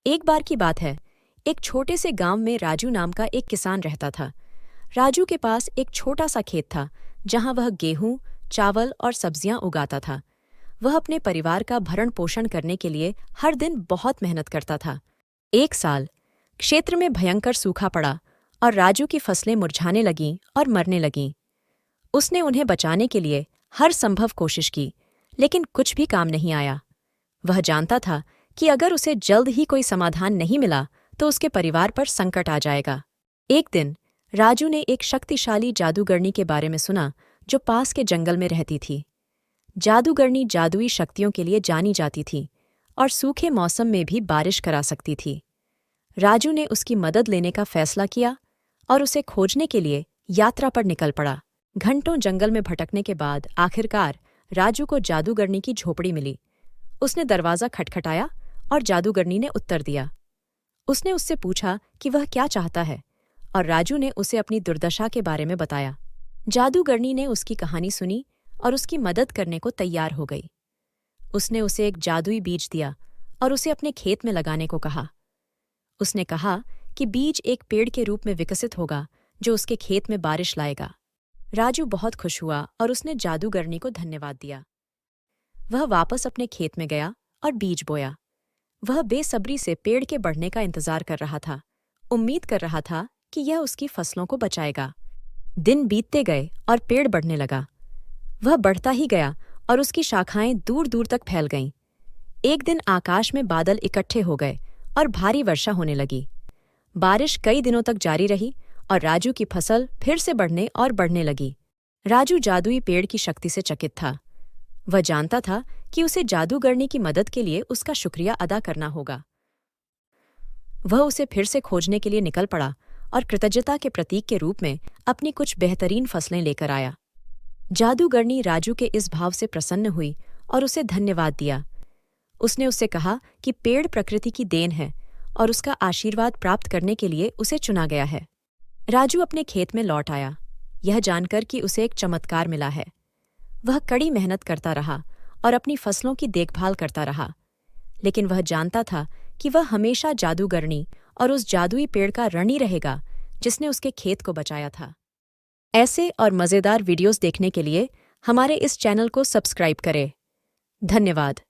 एक बार की बात है, एक छोटे से गांव में राजू नाम का एक किसान रहता था। राजू के पास एक छोटा सा खेत था, जहां वह गेहूं, चावल और सब्जियां उगाता था। वह अपने परिवार का भरण पोषण करने के लिए हर दिन बहुत मेहनत करता था। एक साल क्षेत्र में भयंकर सूखा पड़ा और राजू की फसलें मुरझाने लगीं और मरने लगीं। उसने उन्हें बचाने के लिए हर संभव कोशिश की, लेकिन कुछ भी काम नहीं आया। वह जानता था कि अगर उसे जल्द ही कोई समाधान नहीं मिला तो उसके परिवार पर संकट आ जाएगा। एक दिन राजू ने एक शक्तिशाली जादूगरनी के बारे में सुना जो पास के जंगल में रहती थी। जादूगरनी जादुई शक्तियों के लिए जानी जाती थी और सूखे मौसम में भी बारिश करा सकती थी। राजू ने उसकी मदद लेने का फैसला किया और उसे खोजने के लिए यात्रा पर निकल पड़ा। घंटों जंगल में भटकने के बाद आखिरकार राजू को जादूगरनी की झोपड़ी मिली। उसने दरवाज़ा खटखटाया और जादूगरनी ने उत्तर दिया। उसने उससे पूछा कि वह क्या चाहता है और राजू ने उसे अपनी दुर्दशा के बारे में बताया। जादूगरनी ने उसकी कहानी सुनी और उसकी मदद करने को तैयार हो गई। उसने उसे एक जादुई बीज दिया और उसे अपने खेत में लगाने को कहा। उसने कहा कि बीज एक पेड़ के रूप में विकसित होगा जो उसके खेत में बारिश लाएगा। राजू बहुत खुश हुआ और उसने जादूगरनी को धन्यवाद दिया। वह वापस अपने खेत में गया और बीज बोया। वह बेसब्री से पेड़ के बढ़ने का इंतजार कर रहा था, उम्मीद कर रहा था कि यह उसकी फसलों को बचाएगा। दिन बीतते गए और पेड़ बढ़ने लगा। वह बढ़ता ही गया और उसकी शाखाएं दूर दूर तक फैल गईं। एक दिन आकाश में बादल इकट्ठे हो गए और भारी वर्षा होने लगी। बारिश कई दिनों तक जारी रही और राजू की फसल फिर से बढ़ने और बढ़ने लगी। राजू जादुई पेड़ की शक्ति से चकित था। वह जानता था कि उसे जादूगरनी की मदद के लिए उसका शुक्रिया अदा करना होगा। वह उसे फिर से खोजने के लिए निकल पड़ा और कृतज्ञता के प्रतीक के रूप में अपनी कुछ बेहतरीन फसलें लेकर आया। जादूगरनी राजू के इस भाव से प्रसन्न हुई और उसे धन्यवाद दिया। उसने उससे कहा कि पेड़ प्रकृति की देन है और उसका आशीर्वाद प्राप्त करने के लिए उसे चुना गया है। राजू अपने खेत में लौट आया, यह जानकर कि उसे एक चमत्कार मिला है। वह कड़ी मेहनत करता रहा और अपनी फसलों की देखभाल करता रहा, लेकिन वह जानता था कि वह हमेशा जादूगरनी और उस जादुई पेड़ का ऋणी रहेगा जिसने उसके खेत को बचाया था। ऐसे और मज़ेदार वीडियोस देखने के लिए हमारे इस चैनल को सब्सक्राइब करें। धन्यवाद।